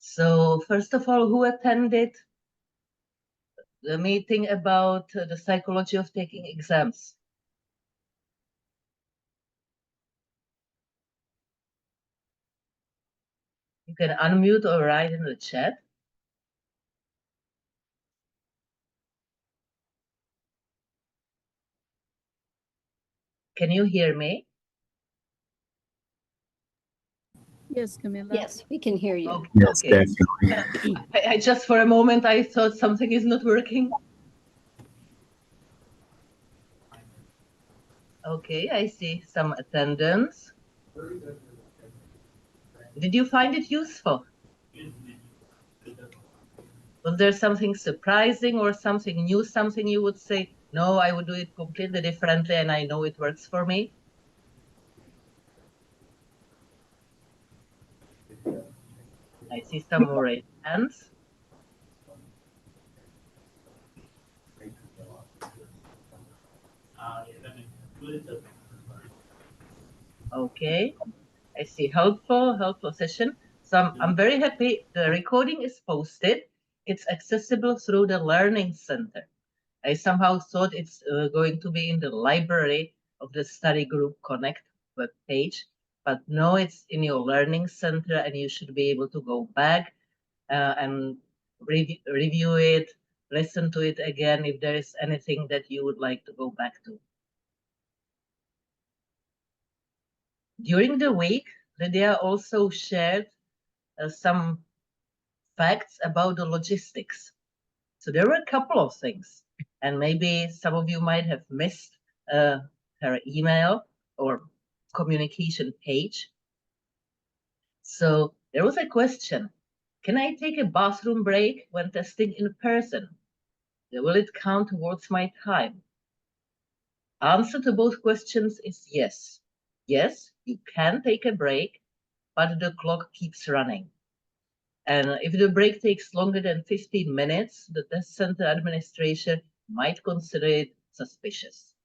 So first of all, who attended the meeting about the psychology of taking exams? You can unmute or write in the chat. Can you hear me? Yes, Camilla. Yes, we can hear you. Okay. Yes, Okay. definitely. I just for a moment I thought something is not working. Okay, I see some attendance. Did you find it useful? Was there something surprising or something new, something you would say, no, I would do it completely differently and I know it works for me? I see some more raised hands. Okay, I see helpful session. So I'm very happy. The recording is posted. It's accessible through the Learning Center. I somehow thought it's going to be in the library of the Study Group Connect web page, but no, it's in your Learning Center and you should be able to go back and review it, listen to it again if there is anything that you would like to go back to. During the week, Lydia also shared some facts about the logistics. So there were a couple of things, and maybe some of you might have missed her email or communication page. So there was a question, can I take a bathroom break when testing in person? Will it count towards my time? Answer to both questions is yes. Yes, you can take a break, but the clock keeps running. And if the break takes longer than 15 minutes, the test center administration might consider it suspicious.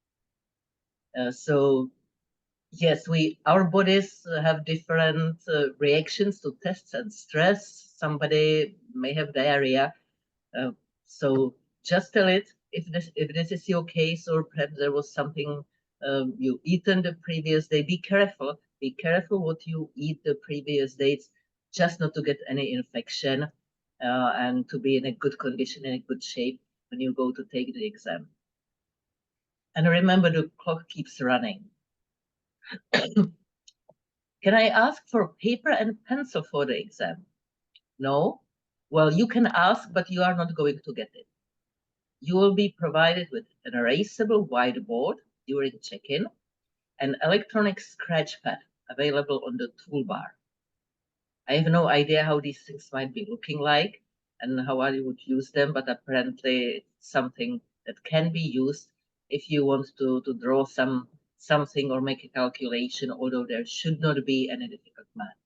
So yes, our bodies have different reactions to tests and stress. Somebody may have diarrhea. So just tell it if this is your case, or perhaps there was something you eaten the previous day. Be careful what you eat the previous days, just not to get any infection and to be in a good condition, in a good shape when you go to take the exam. And remember, the clock keeps running. Can I ask for paper and pencil for the exam? No? Well, you can ask, but you are not going to get it. You will be provided with an erasable whiteboard during check-in, an electronic scratch pad available on the toolbar. I have no idea how these things might be looking like and how I would use them, but apparently it's something that can be used if you want to draw something or make a calculation, although there should not be any difficult math.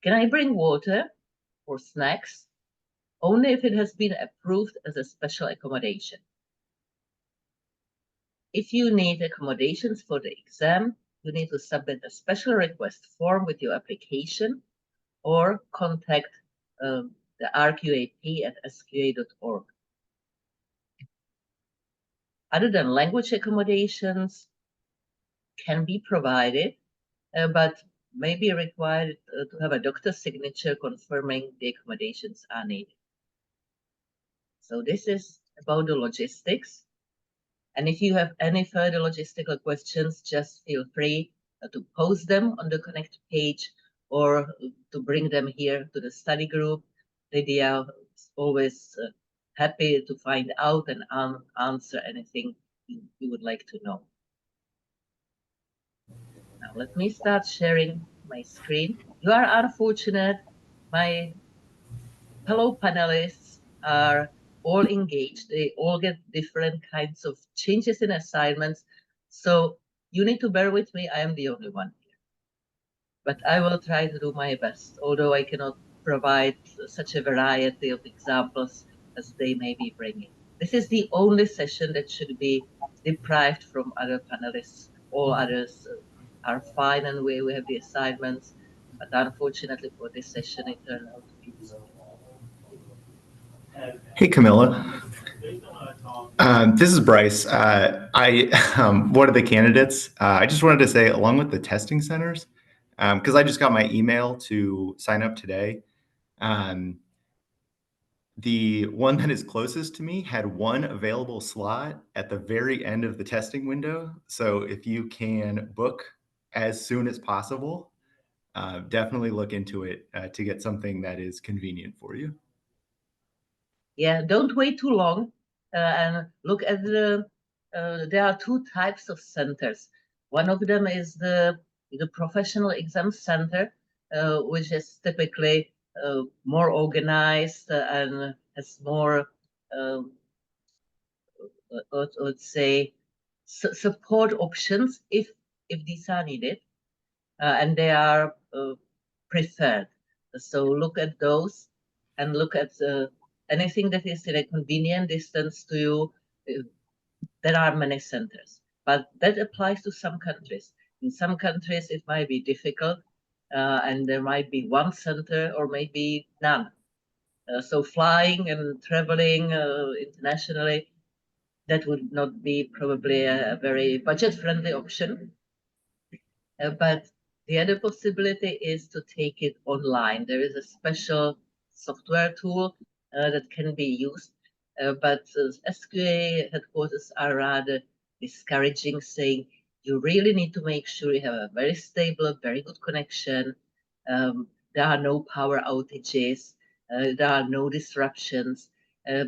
Can I bring water or snacks? Only if it has been approved as a special accommodation. If you need accommodations for the exam, you need to submit a special request form with your application or contact the RQAP@sqa.org. Other than language accommodations can be provided, but may be required to have a doctor's signature confirming the accommodations are needed. So this is about the logistics. And if you have any further logistical questions, just feel free to post them on the Connect page or to bring them here to the study group. Lydia is always happy to find out and answer anything you would like to know. Now let me start sharing my screen. You are unfortunate. My fellow panelists are all engaged. They all get different kinds of changes in assignments. So you need to bear with me. I am the only one here. But I will try to do my best, although I cannot provide such a variety of examples as they may be bringing. This is the only session that should be deprived from other panelists. All others are fine and we have the assignments. But unfortunately for this session, it turned out to be this way. Hey, Camilla. This is Bryce. One of the candidates. I just wanted to say, along with the testing centers, because I just got my email to sign up today. The one that is closest to me had one available slot at the very end of the testing window. So if you can book as soon as possible, definitely look into it to get something that is convenient for you. Yeah, don't wait too long and look at the, there are two types of centers. One of them is the professional exam center, which is typically more organized and has more, let's say, support options if these are needed, and they are preferred. So look at those and look at anything that is in a convenient distance to you. There are many centers, but that applies to some countries. In some countries, it might be difficult, and there might be one center or maybe none. So flying and traveling internationally, that would not be probably a very budget-friendly option. But the other possibility is to take it online. There is a special software tool that can be used, but SQA headquarters are rather discouraging, saying you really need to make sure you have a very stable, very good connection. There are no power outages. There are no disruptions,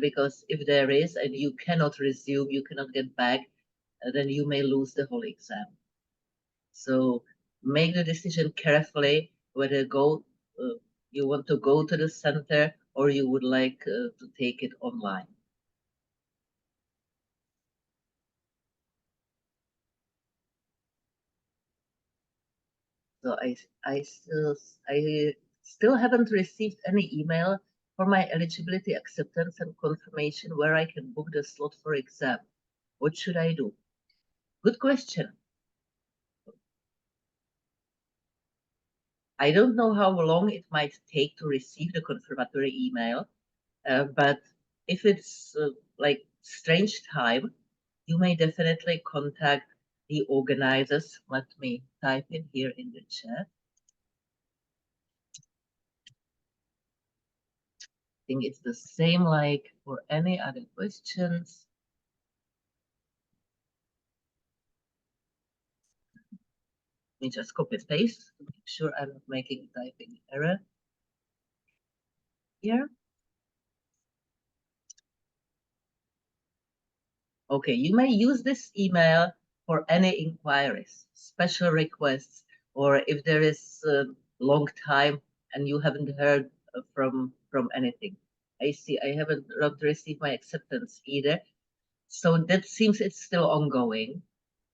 because if there is and you cannot resume, you cannot get back, then you may lose the whole exam. So make the decision carefully whether you want to go to the center or you would like to take it online. So I still haven't received any email for my eligibility acceptance and confirmation where I can book the slot for exam. What should I do? Good question. I don't know how long it might take to receive the confirmatory email, but if it's like strange time, you may definitely contact the organizers. Let me type in here in the chat. I think it's the same like for any other questions. Let me just copy paste to make sure I'm not making a typing error here. Okay, you may use this email for any inquiries, special requests, or if there is a long time and you haven't heard from anything. I see I haven't not received my acceptance either. So that seems it's still ongoing,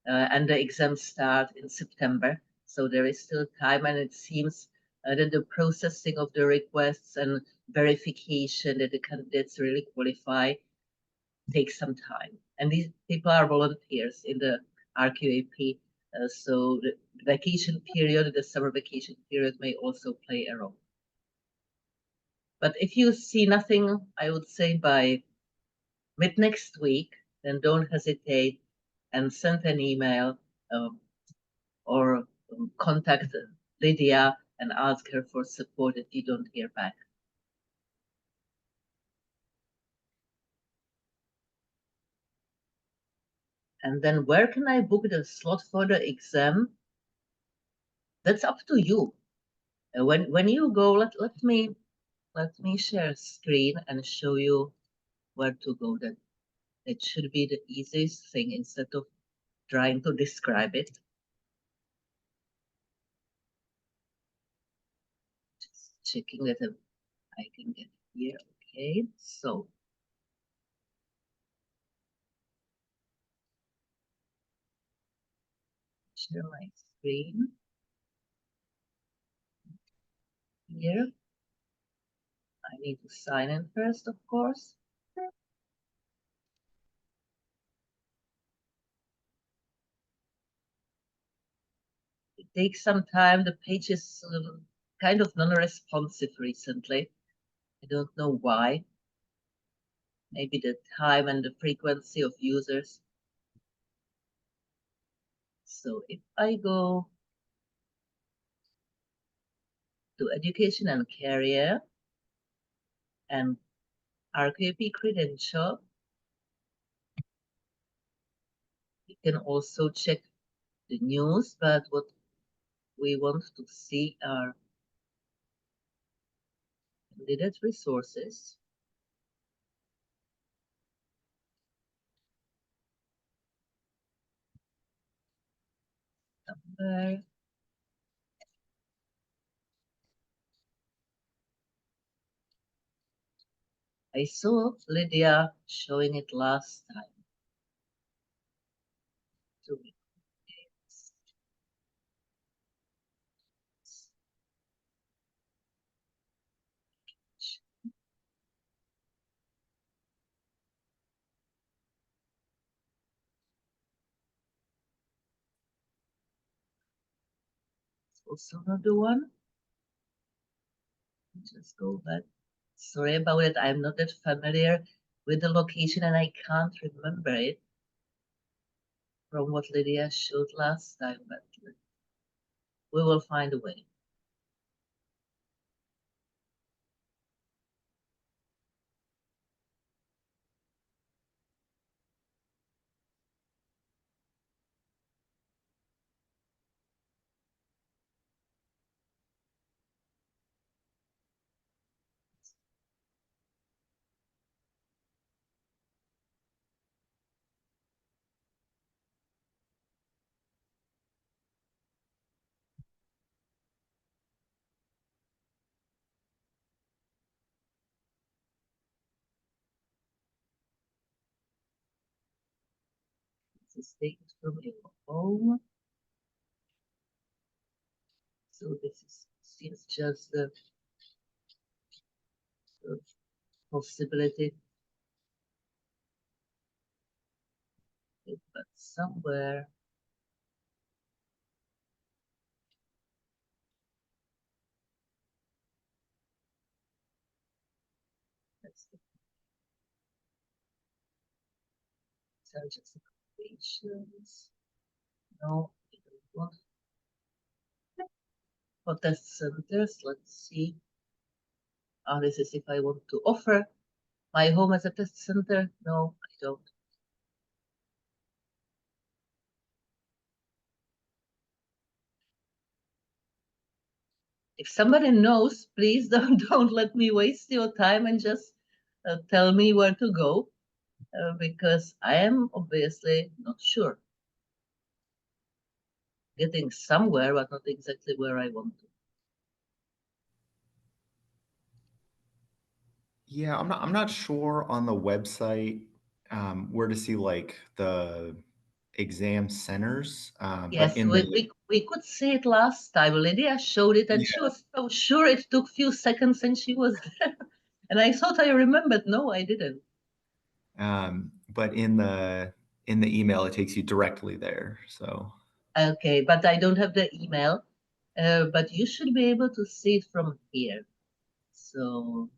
and the exams start in September. So there is still time, and it seems that the processing of the requests and verification that the candidates really qualify takes some time. And these people are volunteers in the RQAP, so the vacation period, the summer vacation period may also play a role. But if you see nothing, I would say by mid next week, then don't hesitate and send an email or contact Lydia and ask her for support if you don't hear back. And then where can I book the slot for the exam? That's up to you. When you go, let me share screen and show you where to go. That should be the easiest thing instead of trying to describe it. Just checking that I can get here. Okay, so share my screen here. I need to sign in first, of course. It takes some time. The page is kind of non-responsive recently. I don't know why. Maybe the time and the frequency of users. So if I go to education and career and RQAP credential, you can also check the news, but what we want to see are candidate resources. Somewhere. I saw Lydia showing it last time. 2 weeks. Also another one. Just go back. Sorry about it. I'm not that familiar with the location and I can't remember it from what Lydia showed last time, but we will find a way. This is taken from your home. So this seems just the possibility, but somewhere. That's the just equations. No, we don't want for test centers. Let's see. This is if I want to offer my home as a test center. No, I don't. If somebody knows, please don't let me waste your time and just tell me where to go, because I am obviously not sure. Getting somewhere, but not exactly where I want to. Yeah, I'm not sure on the website where to see like the exam centers, Yes, but in we could see it last time. Lydia showed it, and she was so sure it took few seconds, and she was there. And I thought I remembered. No, I didn't. But in the email, it takes you directly there. So Okay, but I don't have the email. But you should be able to see it from here. So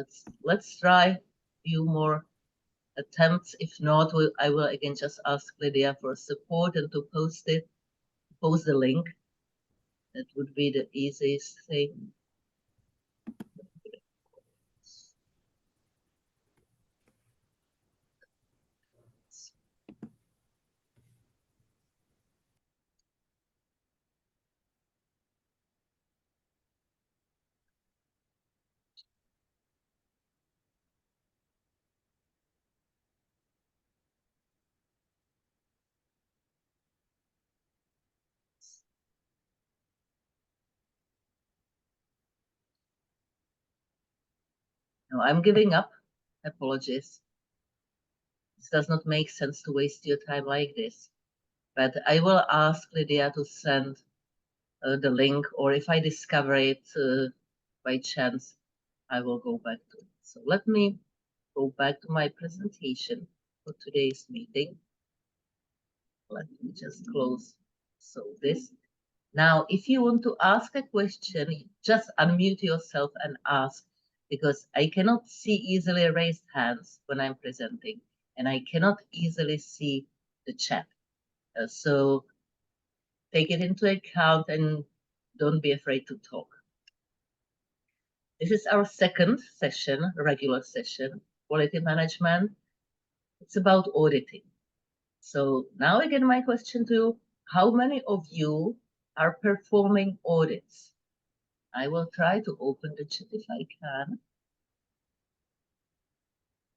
let's try a few more attempts. If not, I will again just ask Lydia for support and to post the link. That would be the easiest thing. No, I'm giving up. Apologies. It does not make sense to waste your time like this. But I will ask Lydia to send the link, or if I discover it by chance, I will go back to it. So let me go back to my presentation for today's meeting. Let me just close this. Now, if you want to ask a question, just unmute yourself and ask, because I cannot see easily raised hands when I'm presenting, and I cannot easily see the chat. So take it into account and don't be afraid to talk. This is our second session, regular session, quality management. It's about auditing. So now again, my question to you, how many of you are performing audits? I will try to open the chat if I can.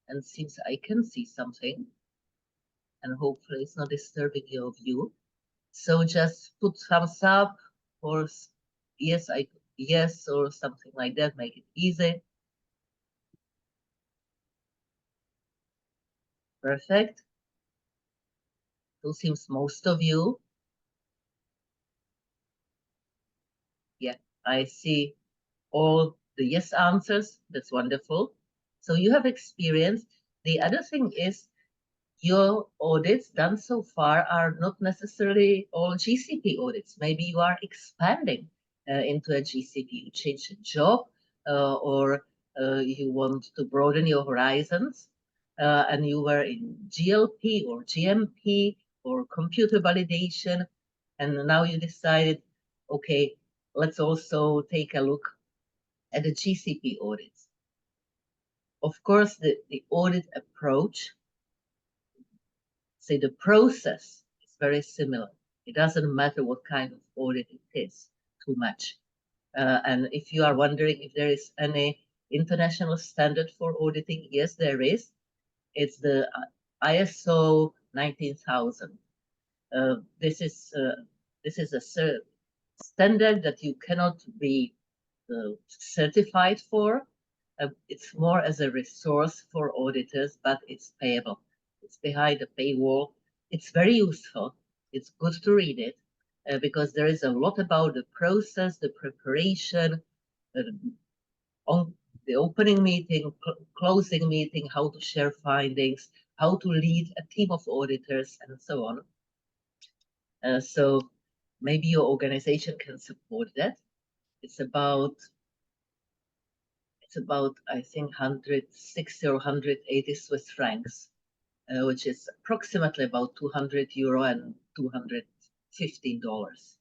And seems I can see something. And hopefully it's not disturbing your view. So just put thumbs up or yes, yes, or something like that, make it easy. Perfect. So seems most of you. Yeah, I see all the yes answers. That's wonderful. So you have experience. The other thing is your audits done so far are not necessarily all GCP audits. Maybe you are expanding into a GCP. You change a job or you want to broaden your horizons and you were in GLP or GMP or computer validation. And now you decided, okay, let's also take a look at the GCP audits. Of course, the audit approach, say the process is very similar. It doesn't matter what kind of audit it is too much. And if you are wondering if there is any international standard for auditing, yes, there is. It's the ISO 19000. This is a standard that you cannot be certified for. It's more as a resource for auditors, but it's payable. It's behind the paywall. It's very useful. It's good to read it because there is a lot about the process, the preparation, on the opening meeting, closing meeting, how to share findings, how to lead a team of auditors, and so on. So maybe your organization can support that. It's about I think 160 or 180 Swiss francs, which is approximately about €200 and $215.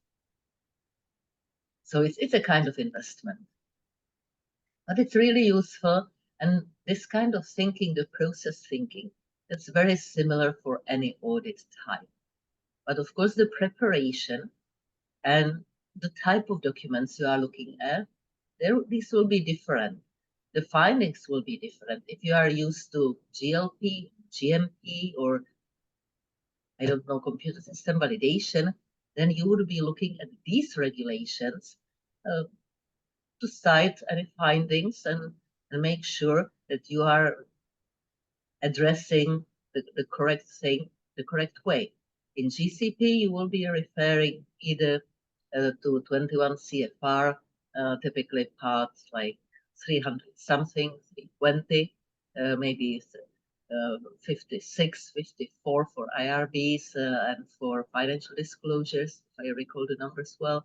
So it's a kind of investment, but it's really useful. And this kind of thinking, the process thinking, that's very similar for any audit type. But of course, the preparation and the type of documents you are looking at, these will be different. The findings will be different. If you are used to GLP, GMP, or I don't know, computer system validation, then you would be looking at these regulations to cite any findings and make sure that you are addressing the correct thing, the correct way. In GCP, you will be referring either to 21 CFR, typically parts like 300 something, 320, maybe 56, 54 for IRBs and for financial disclosures, if I recall the numbers well.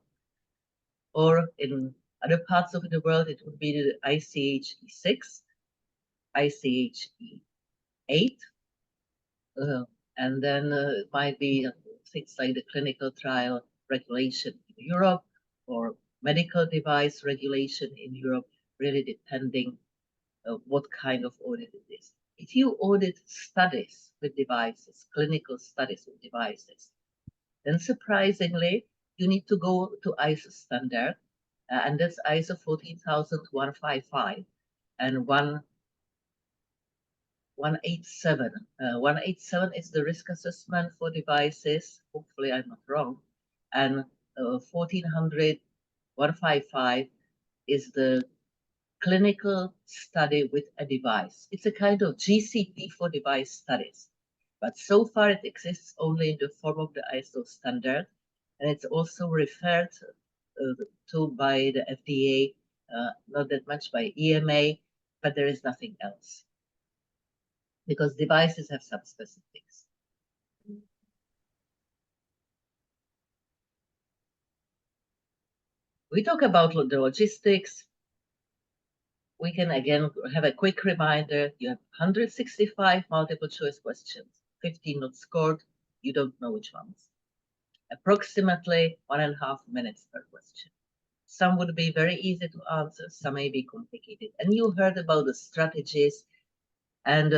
Or in other parts of the world, it would be the ICH E6, ICH E8, and then it might be things like the clinical trial regulation in Europe or medical device regulation in Europe, really depending what kind of audit it is. If you audit studies with devices, clinical studies with devices, then surprisingly, you need to go to ISO standard, and that's ISO 14155 and 187. 187 is the risk assessment for devices. Hopefully, I'm not wrong. And 155 is the clinical study with a device. It's a kind of GCP for device studies. But so far, it exists only in the form of the ISO standard. And it's also referred to by the FDA, not that much by EMA, but there is nothing else, because devices have some specifics. We talk about the logistics. We can again have a quick reminder. You have 165 multiple choice questions, 15 not scored. You don't know which ones. Approximately 1.5 minutes per question. Some would be very easy to answer, some may be complicated. And you heard about the strategies and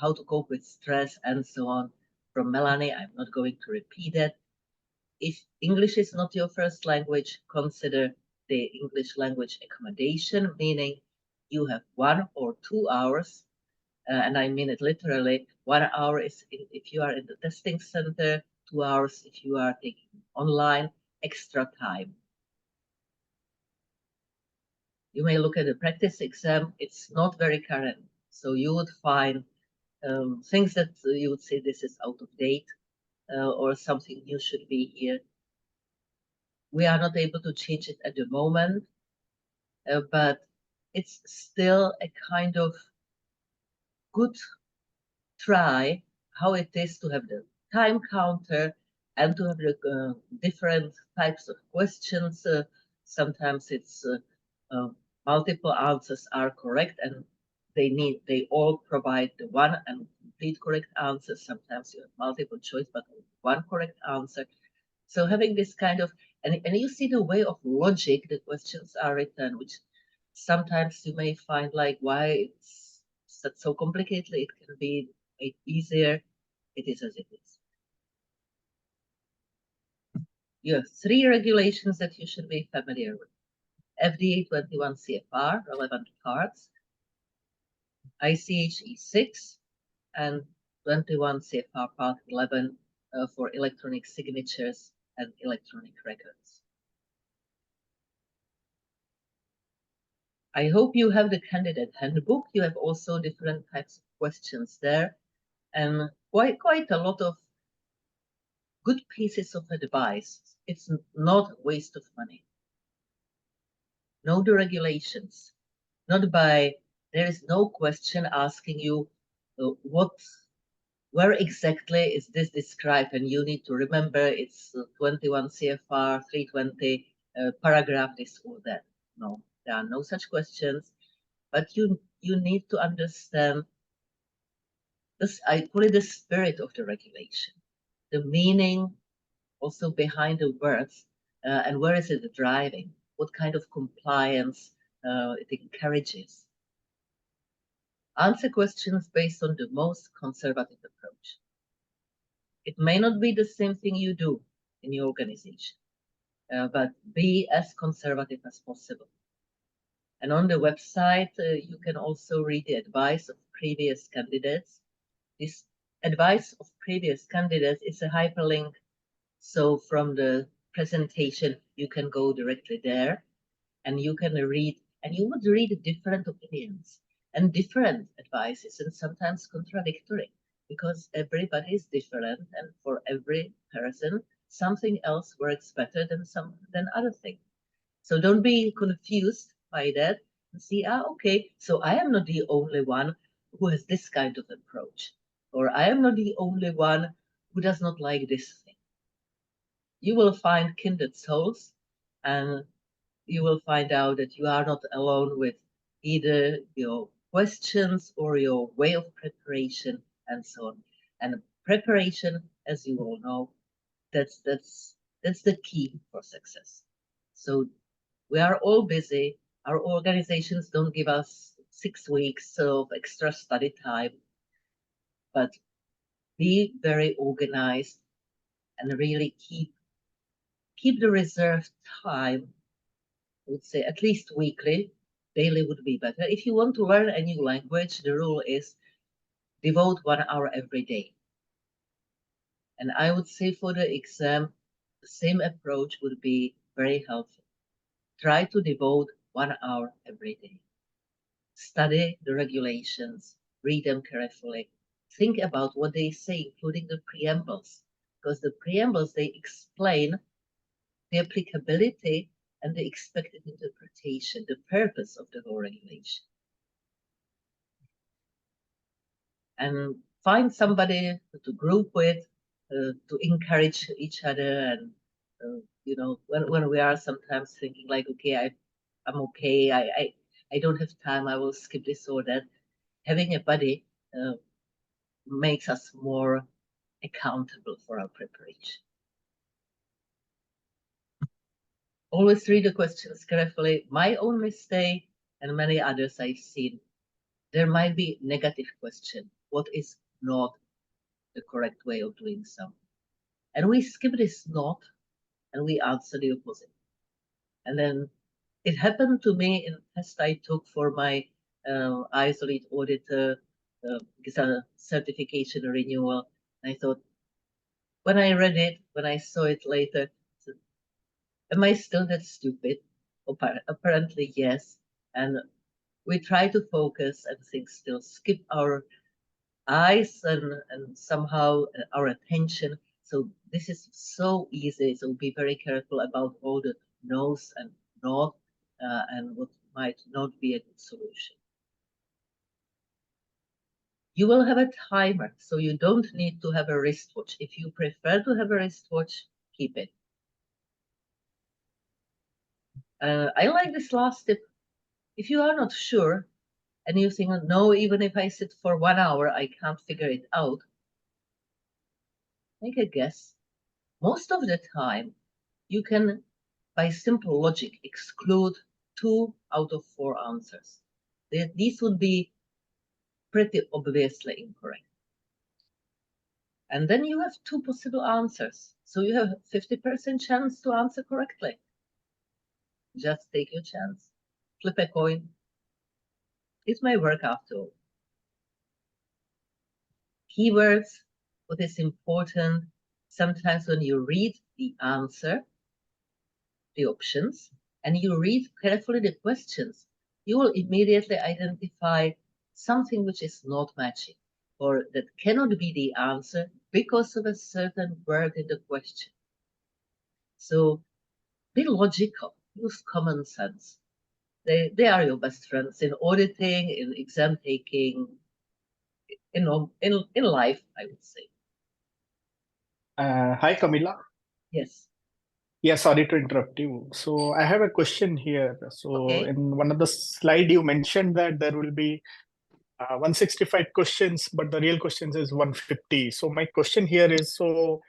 how to cope with stress and so on from Melanie. I'm not going to repeat it. If English is not your first language, consider the English language accommodation, meaning you have 1 or 2 hours, and I mean it literally. 1 hour is if you are in the testing center, 2 hours if you are taking online, extra time. You may look at the practice exam, it's not very current. So you would find things that you would say this is out of date or something new should be here. We are not able to change it at the moment, but it's still a kind of good try how it is to have the time counter and to have the different types of questions. Sometimes it's multiple answers are correct and they all provide the one and complete correct answer. Sometimes you have multiple choice, but one correct answer. So having this kind of, and you see the way of logic the questions are written, which sometimes you may find like, why it's so complicated, it can be made easier. It is as it is. You have 3 regulations that you should be familiar with. FDA 21 CFR, relevant parts, ICH E6, and 21 CFR Part 11 for electronic signatures and electronic records. I hope you have the candidate handbook. You have also different types of questions there, and quite a lot of good pieces of advice. It's not a waste of money. Know the regulations, not by, there is no question asking you where exactly is this described, and you need to remember it's 21 CFR 320 paragraph this or that. No, there are no such questions, but you need to understand this. I call it the spirit of the regulation, the meaning also behind the words, and where is it driving? What kind of compliance it encourages? Answer questions based on the most conservative approach. It may not be the same thing you do in your organization, but be as conservative as possible. And on the website, you can also read the advice of previous candidates. This advice of previous candidates is a hyperlink. So from the presentation, you can go directly there and you can read, and you would read different opinions and different advices and sometimes contradictory, because everybody is different and for every person, something else works better than other thing. So don't be confused by that and see, okay, so I am not the only one who has this kind of approach, or I am not the only one who does not like this thing. You will find kindred souls, and you will find out that you are not alone with either your questions or your way of preparation and so on. And preparation, as you all know, that's the key for success. So we are all busy. Our organizations don't give us 6 weeks of extra study time, but be very organized and really keep the reserved time. I would say at least weekly. Daily would be better. If you want to learn a new language, the rule is devote 1 hour every day. And I would say for the exam, the same approach would be very helpful. Try to devote 1 hour every day. Study the regulations, read them carefully. Think about what they say, including the preambles, because the preambles, they explain the applicability and the expected interpretation, the purpose of the whole regulation. And find somebody to group with, to encourage each other and You know, when we are sometimes thinking like, okay, I'm okay, I don't have time, I will skip this or that. Having a buddy makes us more accountable for our preparation. Always read the questions carefully. My own mistake and many others I've seen, there might be negative question. What is not the correct way of doing something? And we skip this not and we answer the opposite. And then it happened to me in a test I took for my ISO lead auditor certification renewal. I thought, when I read it, when I saw it later, am I still that stupid? Apparently, yes. And we try to focus and think still, skip our eyes and somehow our attention. So this is so easy. So be very careful about all the no's and not and what might not be a good solution. You will have a timer, so you don't need to have a wristwatch. If you prefer to have a wristwatch, keep it. I like this last tip. If you are not sure and you think, no, even if I sit for 1 hour, I can't figure it out, make a guess. Most of the time, you can, by simple logic, exclude 2 out of 4 answers. These would be pretty obviously incorrect. And then you have 2 possible answers. So you have 50% chance to answer correctly. Just take your chance. Flip a coin. It may work after all. Keywords, what is important, sometimes when you read the answer, the options, and you read carefully the questions, you will immediately identify something which is not matching or that cannot be the answer because of a certain word in the question. So be logical, use common sense. They are your best friends in auditing, in exam taking, in life, I would say. Hi, Camilla. Yes. Yeah, sorry to interrupt you. So I have a question here. So Okay. in one of the slide, you mentioned that there will be 165 questions, but the real questions is 150. So my question here is, so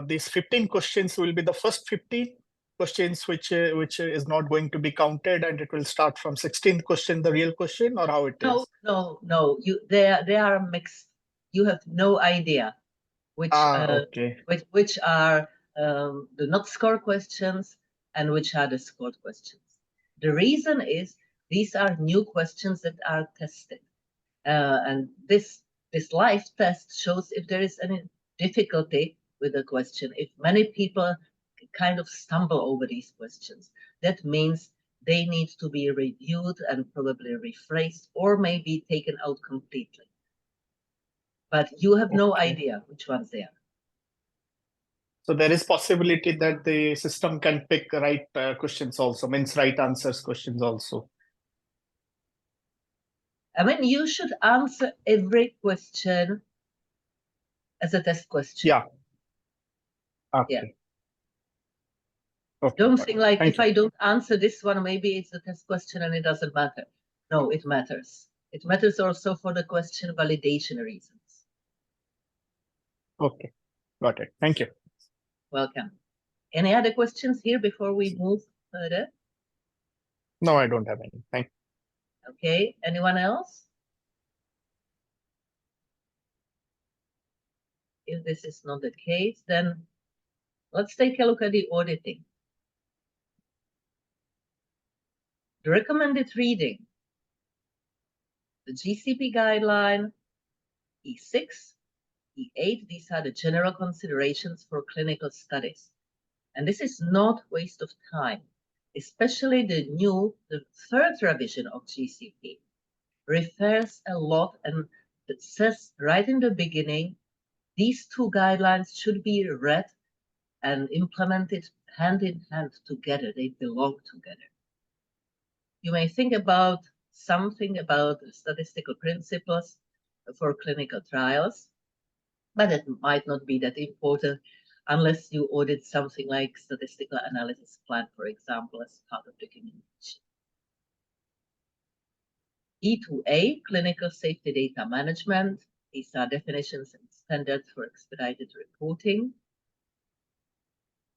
these 15 questions will be the first 50 questions, which is not going to be counted, and it will start from 16th question, the real question, or how it is? No. They are mixed. You have no idea which Okay. which are the not score questions and which are the scored questions. The reason is these are new questions that are tested, and this live test shows if there is any difficulty with the question. If many people kind of stumble over these questions, that means they need to be reviewed and probably rephrased or maybe taken out completely. But you have no idea which ones they are. So there is possibility that the system can pick right questions also, means right answers questions also. I mean, you should answer every question as a test question. Yeah. Okay. Yeah. Okay, Don't fine. think like, Thank if you. I don't answer this one, maybe it's a test question and it doesn't matter. No, it matters. It matters also for the question validation reasons. Okay, got it. Thank you. Welcome. Any other questions here before we move further? No, I don't have any. Thank you. Okay, anyone else? If this is not the case, then let's take a look at the auditing. The recommended reading, the GCP guideline, E6, E8, these are the general considerations for clinical studies. And this is not waste of time, especially the third revision of GCP refers a lot and it says right in the beginning, these 2 guidelines should be read and implemented hand in hand together. They belong together. You may think about something about statistical principles for clinical trials, but it might not be that important. unless you audit something like statistical analysis plan, for example, as part of documentation. E2A, clinical safety data management. These are definitions and standards for expedited reporting,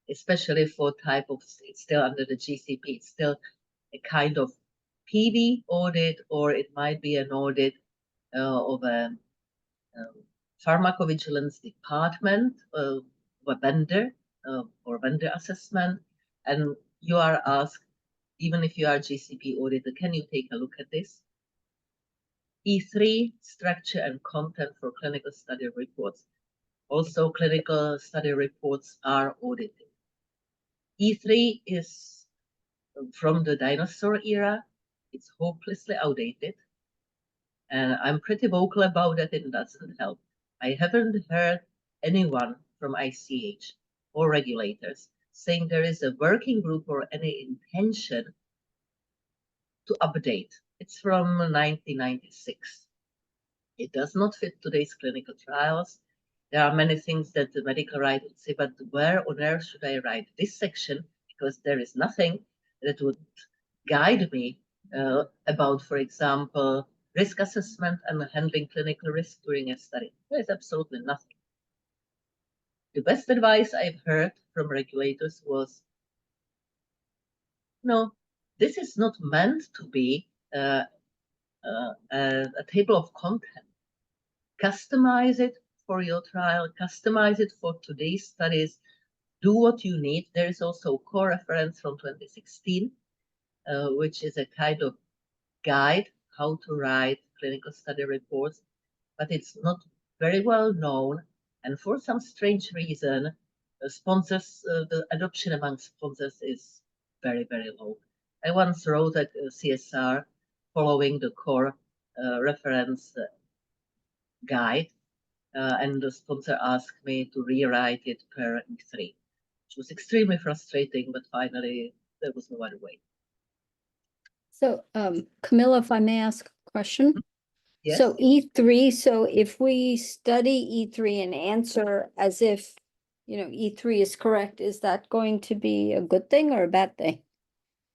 especially for type of, it's still under the GCP, it's still a kind of PV audit, or it might be an audit of a pharmacovigilance department, of a vendor or vendor assessment, and you are asked, even if you are GCP auditor, can you take a look at this? E3, structure and content for clinical study reports. Also, clinical study reports are audited. E3 is from the dinosaur era. It's hopelessly outdated. And I'm pretty vocal about that. It doesn't help. I haven't heard anyone from ICH or regulators saying there is a working group or any intention to update. It's from 1996. It does not fit today's clinical trials. There are many things that the medical writer would say, but where on earth should I write this section? Because there is nothing that would guide me about, for example, risk assessment and handling clinical risk during a study. There is absolutely nothing. The best advice I've heard from regulators was, no, this is not meant to be a table of content. Customize it for your trial, customize it for today's studies, do what you need. There is also a core reference from 2016, which is a kind of guide how to write clinical study reports, but it's not very well known. And for some strange reason, the adoption among sponsors is very, very low. I once wrote a CSR following the core reference guide, and the sponsor asked me to rewrite it per E3, which was extremely frustrating, but finally there was no other way. So, Camilla, if I may ask a question? Yes. So E3, so if we study E3 and answer as if, E3 is correct, is that going to be a good thing or a bad thing?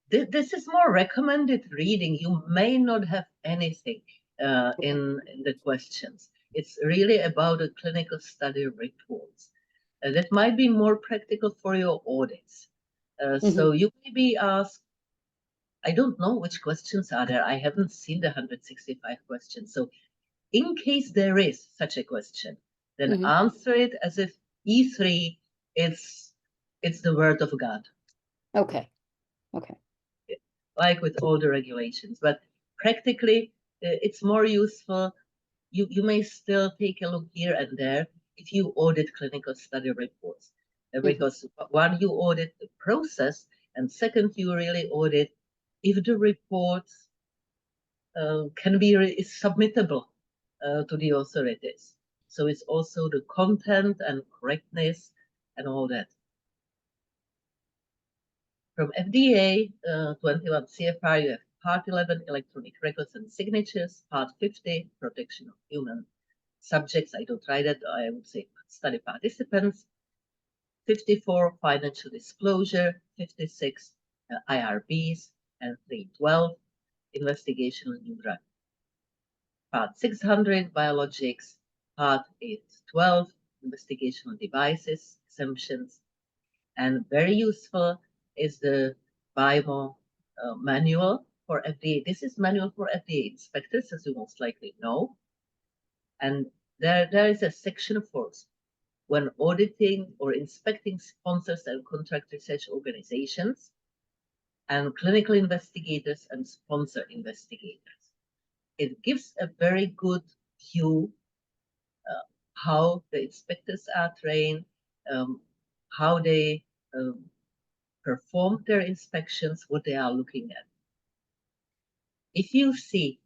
This is more recommended reading. You may not have anything in the questions. It's really about the clinical study reports. That might be more practical for your audits. So you may be asked, I don't know which questions are there. I haven't seen the 165 questions. So in case there is such a question, then answer it as if E3 it's the word of God. Okay. Like with all the regulations, but practically it's more useful. You may still take a look here and there if you audit clinical study reports, because one, you audit the process, and second, you really audit if the reports can be is submittable to the authorities. So it's also the content and correctness and all that. From FDA, 21 CFR, you have Part 11, electronic records and signatures, Part 50, protection of human subjects. I don't write that, I would say study participants. 54, financial disclosure. 56, IRBs, and 312, investigation of new drug. Part 600, biologics. Part 812, investigational devices, exemptions. And very useful is the BIMO manual for FDA. This is manual for FDA inspectors, as you most likely know. And there is a section for when auditing or inspecting sponsors and contract research organizations and clinical investigators and sponsor investigators. It gives a very good view how the inspectors are trained, how they perform their inspections, what they are looking at. If you see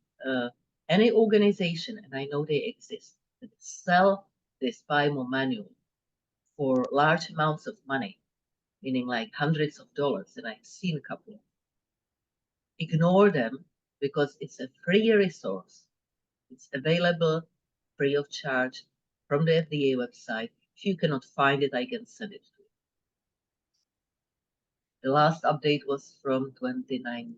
any organization, and I know they exist, that sell this BIMO manual for large amounts of money, meaning like hundreds of dollars, and I've seen a couple, ignore them because it's a free resource. It's available free of charge from the FDA website. If you cannot find it, I can send it to you. The last update was from 2019,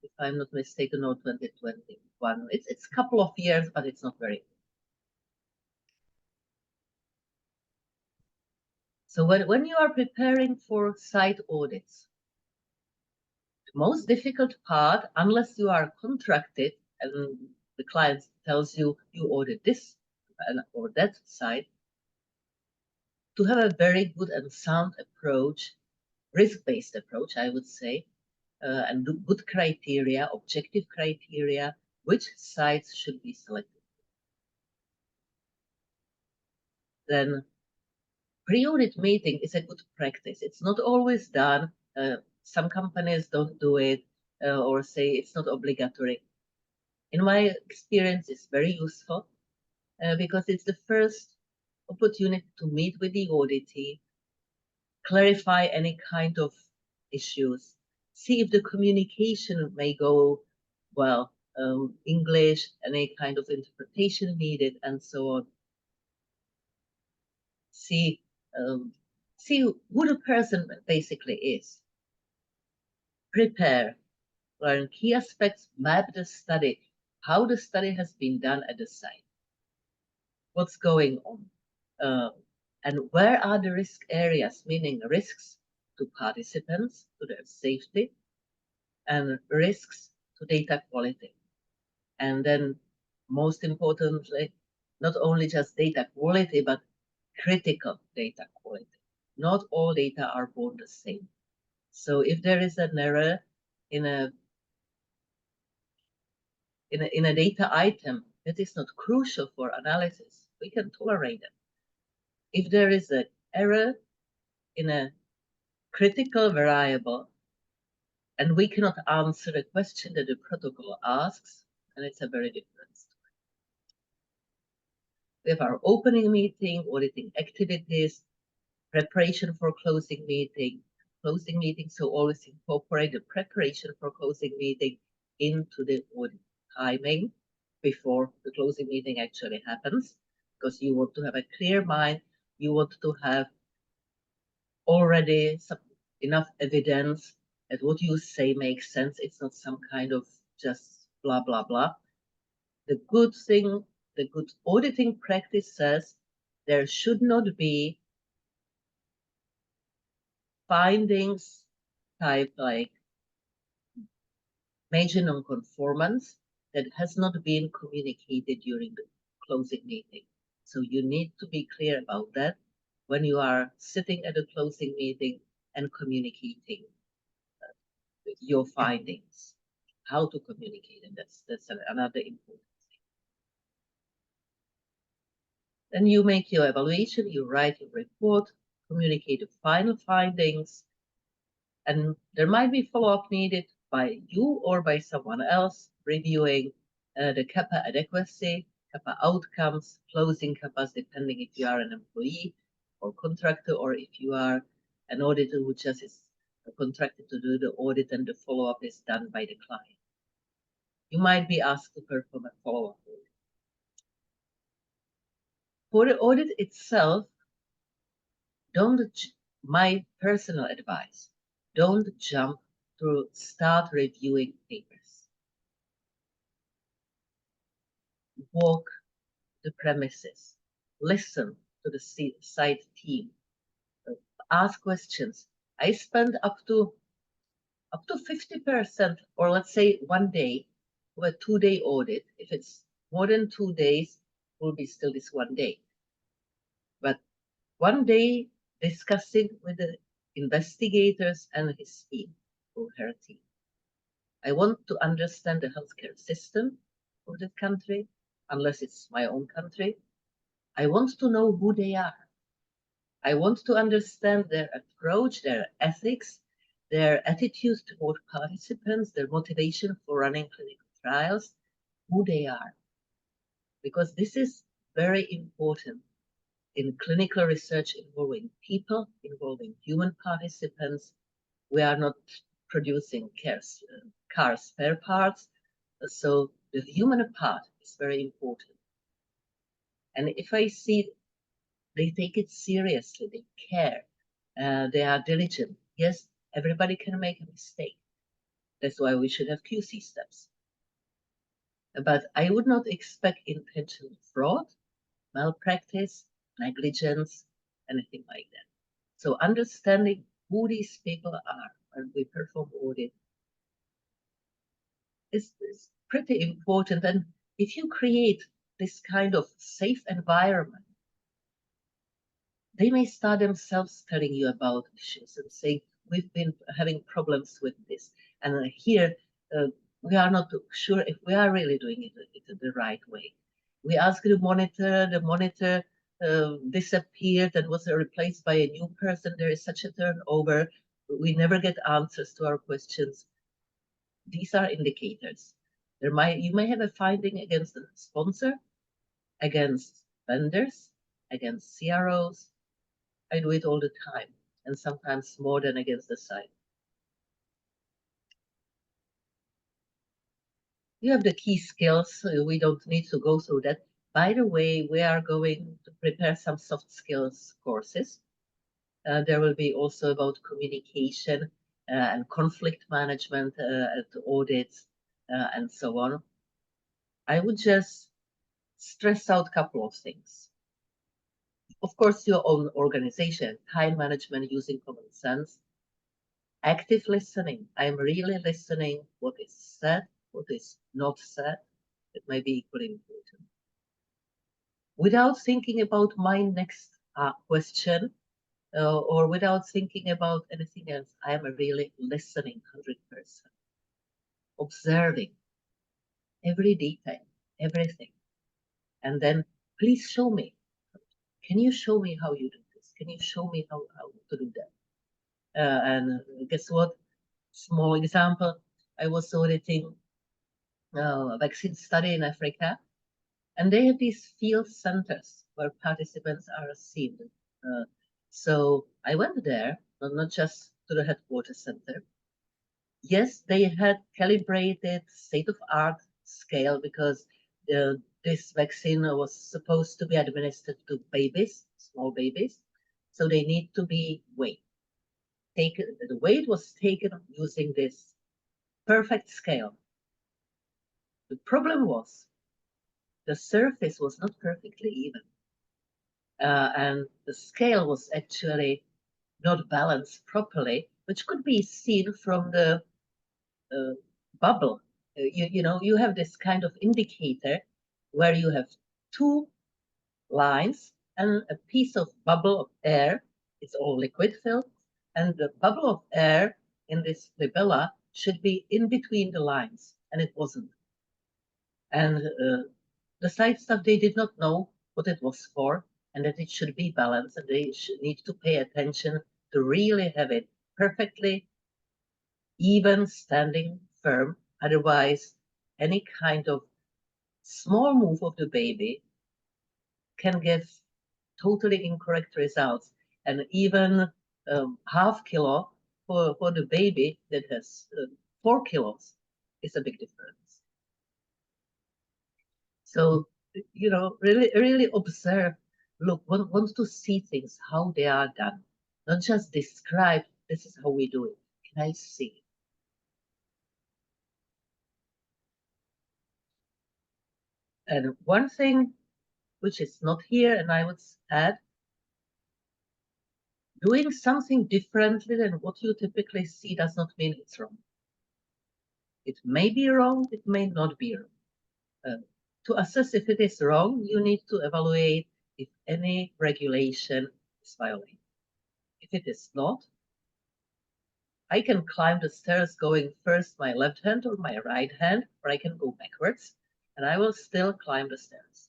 if I'm not mistaken, or 2021. It's a couple of years, but it's not very. So when you are preparing for site audits, the most difficult part, unless you are contracted and the client tells you you audit this or that site, to have a very good and sound approach, risk-based approach, I would say, and good criteria, objective criteria, which sites should be selected. Then pre-audit meeting is a good practice. It's not always done. Some companies don't do it or say it's not obligatory. In my experience, it's very useful because it's the first opportunity to meet with the auditee, clarify any kind of issues, see if the communication may go well, English, any kind of interpretation needed, and so on. See who the person basically is. Prepare, learn key aspects, map the study, how the study has been done at the site, what's going on, and where are the risk areas, meaning risks to participants, to their safety, and risks to data quality. And then most importantly, not only just data quality, but critical data quality. Not all data are born the same. So if there is an error in a data item that is not crucial for analysis, we can tolerate it. If there is an error in a critical variable and we cannot answer the question that the protocol asks, then it's a very different story. We have our opening meeting, auditing activities, preparation for closing meeting, so always incorporate the preparation for closing meeting into the audit timing before the closing meeting actually happens, because you want to have a clear mind, you want to have already enough evidence that what you say makes sense. It's not some kind of just blah, blah, blah. The good thing, the good auditing practice says there should not be findings type like major non-conformance that has not been communicated during the closing meeting. So you need to be clear about that when you are sitting at a closing meeting and communicating your findings, how to communicate, and that's another important thing. Then you make your evaluation, you write your report, communicate the final findings, and there might be follow-up needed by you or by someone else reviewing the CAPA adequacy, CAPA outcomes, closing CAPAs, depending if you are an employee or contractor, or if you are an auditor who just is contracted to do the audit and the follow-up is done by the client. You might be asked to perform a follow-up audit. For the audit itself, my personal advice, don't jump to start reviewing papers. Walk the premises, listen to the site team, ask questions. I spend up to 50%, or let's say 1 day, of a 2-day audit. If it's more than 2 days, it will be still this 1 day. But 1 day discussing with the investigators and his team or her team. I want to understand the healthcare system of the country, unless it's my own country. I want to know who they are. I want to understand their approach, their ethics, their attitude toward participants, their motivation for running clinical trials, who they are. Because this is very important in clinical research involving people, involving human participants. We are not producing car spare parts, so the human part is very important. And if I see they take it seriously, they care, they are diligent. Yes, everybody can make a mistake. That's why we should have QC steps. But I would not expect intentional fraud, malpractice, negligence, anything like that. So understanding who these people are when we perform audit is pretty important. And if you create this kind of safe environment, they may start themselves telling you about issues and say, we've been having problems with this. And here, we are not sure if we are really doing it the right way. We asked the monitor disappeared and was replaced by a new person. There is such a turnover. We never get answers to our questions. These are indicators. You may have a finding against the sponsor, against vendors, against CROs. I do it all the time, and sometimes more than against the site. You have the key skills. So we don't need to go through that. By the way, we are going to prepare some soft skills courses. There will be also about communication and conflict management at audits and so on. I would just stress out a couple of things. Of course, your own organization, time management, using common sense, active listening. I'm really listening what is said, what is not said. It may be equally important. Without thinking about my next question or without thinking about anything else, I am really listening 100%. Observing every detail, everything. And then please show me. Can you show me how you do this? Can you show me how to do that? And guess what? Small example. I was auditing a vaccine study in Africa, and they have these field centers where participants are seen. So I went there, not just to the headquarters center. Yes, they had calibrated state-of-art scale because this vaccine was supposed to be administered to babies, small babies. So they need to be weighed. The weight was taken using this perfect scale. The problem was the surface was not perfectly even. And the scale was actually not balanced properly, which could be seen from the bubble. You have this kind of indicator where you have two lines and a piece of bubble of air. It's all liquid filled, and the bubble of air in this flabella should be in between the lines, and it wasn't. And the site staff, they did not know what it was for and that it should be balanced, and they need to pay attention to really have it perfectly even, standing firm. Otherwise, any kind of small move of the baby can give totally incorrect results. And even half kilo for the baby that has 4 kilos is a big difference. So, really observe, look, want to see things, how they are done, not just describe, this is how we do it. Can I see? And one thing which is not here, and I would add, doing something differently than what you typically see does not mean it's wrong. It may be wrong, it may not be wrong. To assess if it is wrong, you need to evaluate if any regulation is violated. If it is not, I can climb the stairs going first my left hand or my right hand, or I can go backwards, and I will still climb the stairs.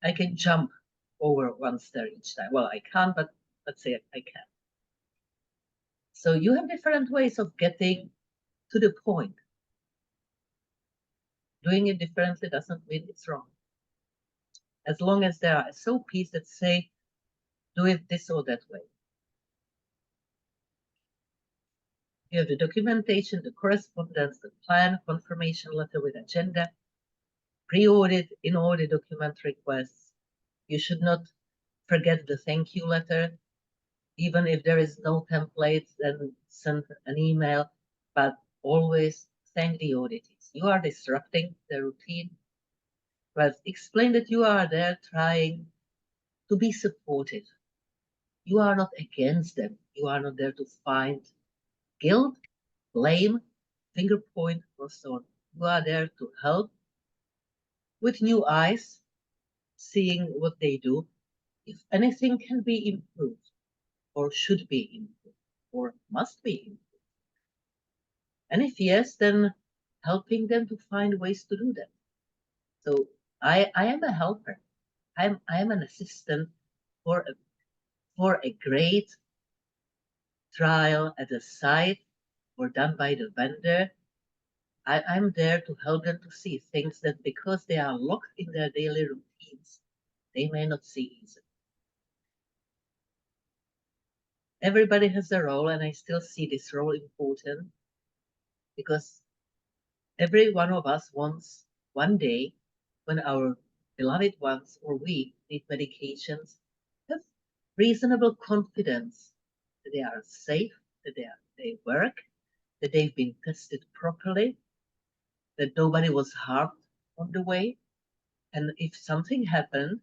I can jump over one stair each time. Well, I can't, but let's say I can. So you have different ways of getting to the point. Doing it differently doesn't mean it's wrong. As long as there are SOPs that say, do it this or that way. You have the documentation, the correspondence, the plan, confirmation letter with agenda, pre-audit, in-audit document requests. You should not forget the thank you letter. Even if there is no template, then send an email, but always thank the auditors. You are disrupting the routine, but explain that you are there trying to be supportive. You are not against them. You are not there to find guilt, blame, finger point, or so on. You are there to help with new eyes, seeing what they do. If anything can be improved, or should be improved, or must be improved. And if yes, then helping them to find ways to do that. So I am a helper. I am an assistant for a great trial at a site or done by the vendor. I'm there to help them to see things that because they are locked in their daily routines, they may not see easily. Everybody has a role, and I still see this role important because every one of us wants one day when our beloved ones or we need medications, have reasonable confidence that they are safe, that they work, that they've been tested properly, that nobody was harmed on the way. And if something happened,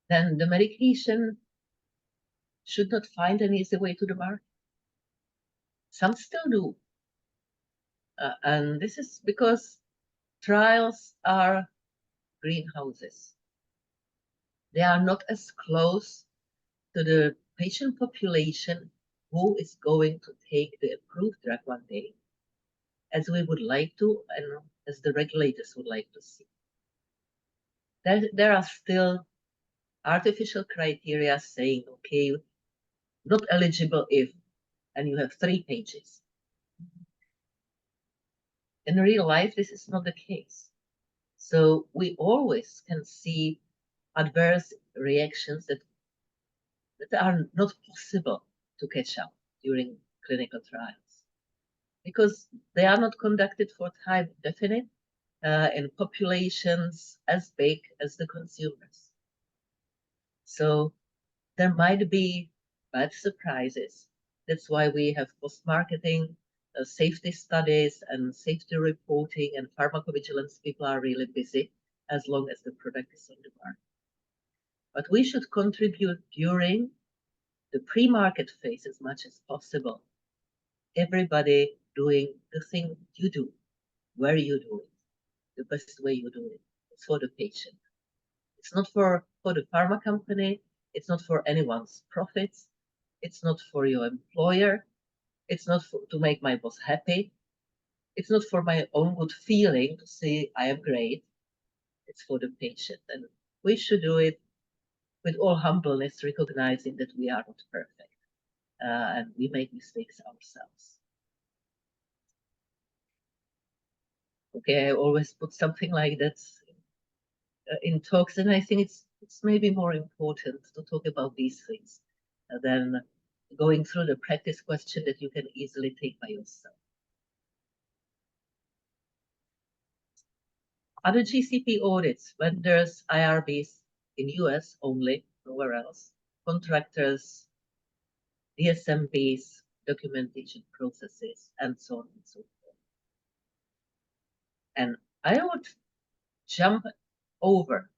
then the medication should not find an easy way to the market. Some still do. And this is because trials are greenhouses. They are not as close to the patient population who is going to take the approved drug one day as we would like to and as the regulators would like to see. There are still artificial criteria saying, okay, not eligible if, and you have 3 pages. In real life, this is not the case. So we always can see adverse reactions that are not possible to catch up during clinical trials because they are not conducted for time definite in populations as big as the consumers. So there might be bad surprises. That's why we have post-marketing safety studies and safety reporting, and pharmacovigilance people are really busy as long as the product is on the market. But we should contribute during the pre-market phase as much as possible. Everybody doing the thing you do, where you do it, the best way you do it. It's for the patient. It's not for the pharma company. It's not for anyone's profits. It's not for your employer. It's not to make my boss happy. It's not for my own good feeling to say I am great. It's for the patient. And we should do it with all humbleness, recognizing that we are not perfect and we make mistakes ourselves. Okay, I always put something like that in talks, and I think it's maybe more important to talk about these things than going through the practice question that you can easily take by yourself. Other GCP audits, vendors, IRBs in US only, nowhere else, contractors, DSMBs, documentation processes, and so on and so forth. And I would jump over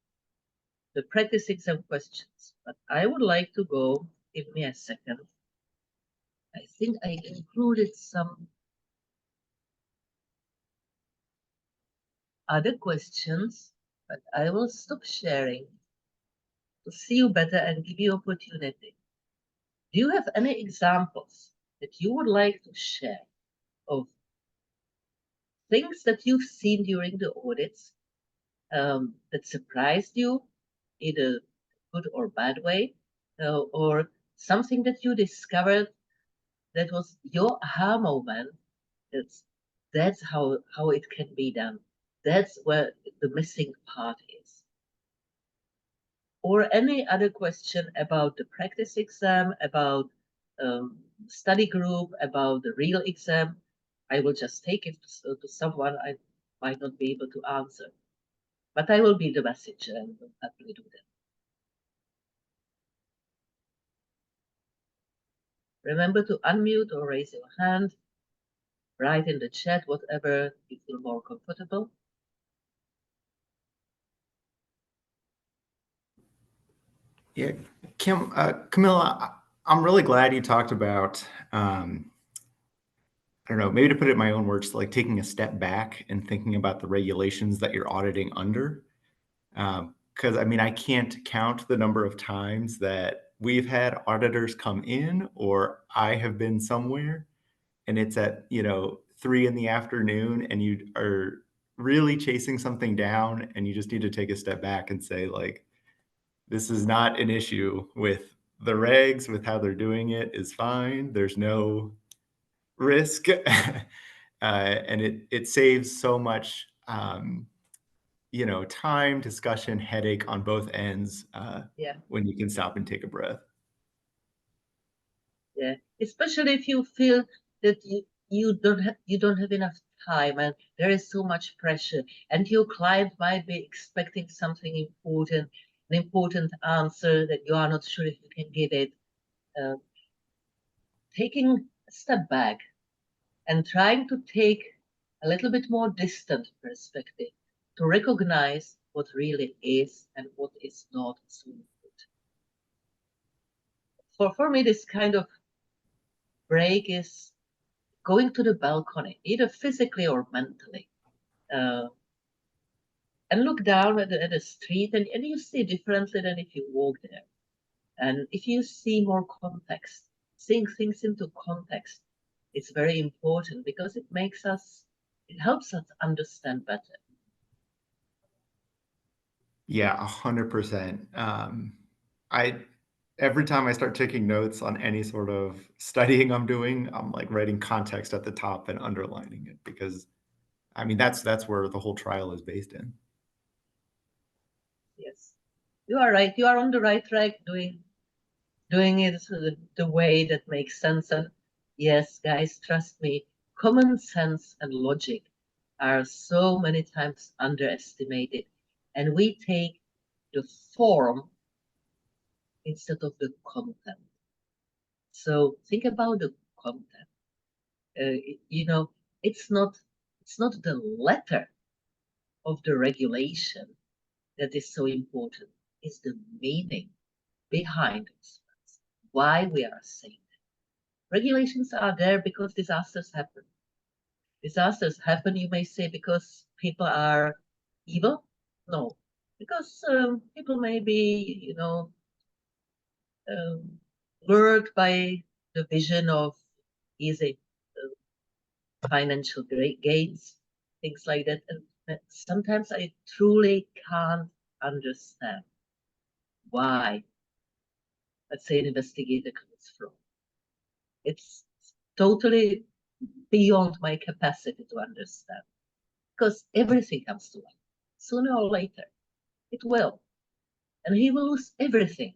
the practice exam questions, but I would like to go, give me a second. I think I included some other questions, but I will stop sharing to see you better and give you opportunity. Do you have any examples that you would like to share of things that you've seen during the audits that surprised you, either good or bad way, or something that you discovered that was your aha moment? That's how it can be done. That's where the missing part is. Or any other question about the practice exam, about study group about the real exam, I will just take it to someone I might not be able to answer. But I will be the messenger and will happily do that. Remember to unmute or raise your hand. Write in the chat whatever you feel more comfortable. Yeah, Camilla, I'm really glad you talked about, I don't know, maybe to put it in my own words, like taking a step back and thinking about the regulations that you're auditing under. Because I mean, I can't count the number of times that we've had auditors come in, or I have been somewhere and it's at, 3 p.m. and you are really chasing something down and you just need to take a step back and say, like, this is not an issue with the regs, with how they're doing it is fine. There's no risk. And it saves so much, time, discussion, headache on both ends when you can stop and take a breath. Yeah, especially if you feel that you don't have enough time and there is so much pressure, and your client might be expecting something important, an important answer that you are not sure if you can give it. Taking a step back and trying to take a little bit more distant perspective to recognize what really is and what is not so good. For me, this kind of break is going to the balcony, either physically or mentally, and look down at the street, and you see differently than if you walk there. And if you see more context, seeing things into context, it's very important because it helps us understand better. Yeah, 100%. Every time I start taking notes on any sort of studying I'm doing, I'm like writing context at the top and underlining it, because I mean, that's where the whole trial is based in. Yes, you are right. You are on the right track, doing it the way that makes sense. And yes, guys, trust me, common sense and logic are so many times underestimated, and we take the form instead of the content. So think about the content. It's not the letter of the regulation that is so important. It's the meaning behind it. Why we are saying that. Regulations are there because disasters happen. Disasters happen, you may say, because people are evil? No, because people may be, lured by the vision of easy financial gains, things like that. And sometimes I truly can't understand why, let's say, an investigator commits fraud. It's totally beyond my capacity to understand, because everything comes to light sooner or later. It will, and he will lose everything: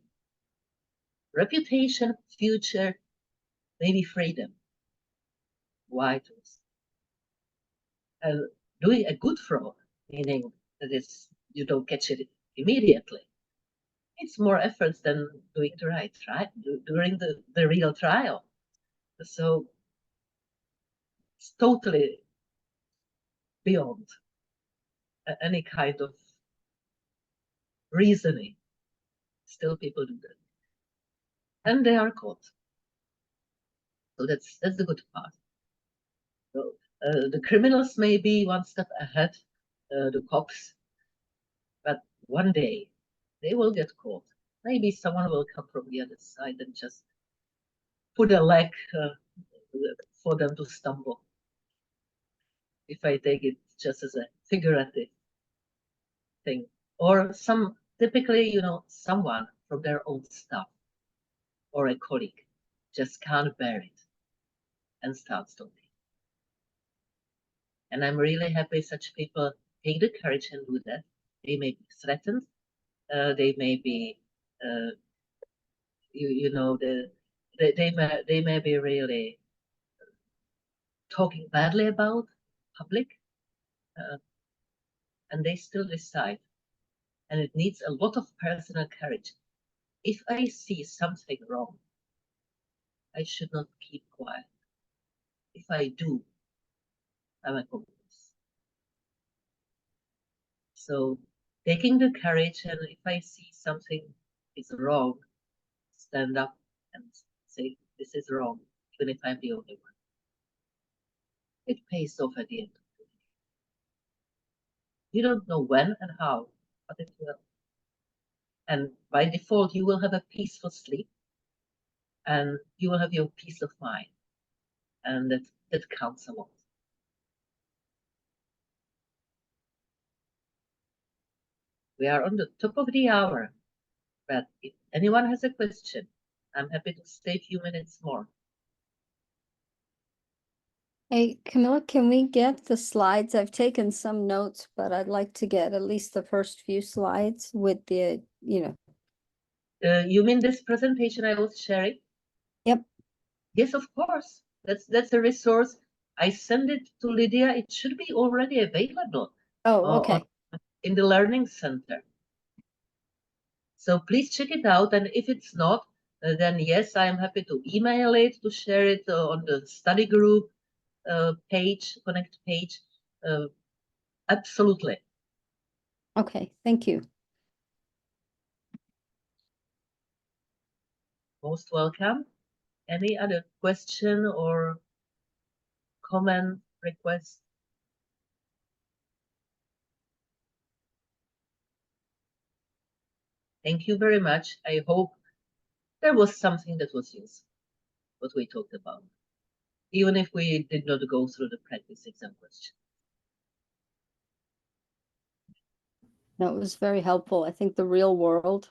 reputation, future, maybe freedom. Why to risk? Doing a good fraud, meaning that you don't catch it immediately, it's more effort than doing the right during the real trial. So it's totally beyond any kind of reasoning. Still people do that, and they are caught. So that's the good part. So the criminals may be one step ahead, the cops, but one day they will get caught. Maybe someone will come from the other side and just put a leg for them to stumble. If I take it just as a figurative thing, or typically, someone from their own staff or a colleague just can't bear it and starts talking. And I'm really happy such people take the courage and do that. They may be threatened. They may be, they may be really talking badly about public, and they still decide. And it needs a lot of personal courage. If I see something wrong, I should not keep quiet. If I do, I'm accomplice. So taking the courage, and if I see something is wrong, stand up and say, this is wrong, even if I'm the only one. It pays off at the end of the day. You don't know when and how, but it will. And by default, you will have a peaceful sleep, and you will have your peace of mind. And that counts a lot. We are on the top of the hour, but if anyone has a question, I'm happy to stay a few minutes more. Hey, Camilla, can we get the slides? I've taken some notes, but I'd like to get at least the first few slides with the, You mean this presentation I was sharing? Yep. Yes, of course. That's a resource. I send it to Lydia. It should be already available. Oh, okay. In the Learning Center. So please check it out. And if it's not, then yes, I am happy to email it, to share it on the study group page, Connect page. Absolutely. Okay, thank you. Most welcome. Any other question or comment, request? Thank you very much. I hope there was something that was useful, what we talked about, even if we did not go through the practice exam question. That was very helpful. I think the real world,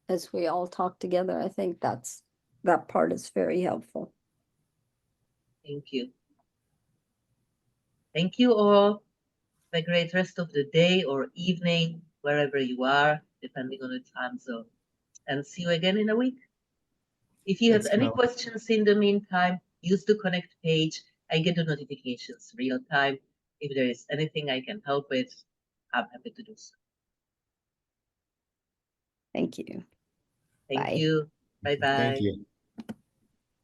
as we all talk together, I think that part is very helpful. Thank you. Thank you all. Have a great rest of the day or evening, wherever you are, depending on the time zone. And see you again in a week. If you have any questions in the meantime, use the Connect page. I get the notifications real time. If there is anything I can help with, I'm happy to do so. Thank you. Thank Bye. you. Bye-bye. Thank you.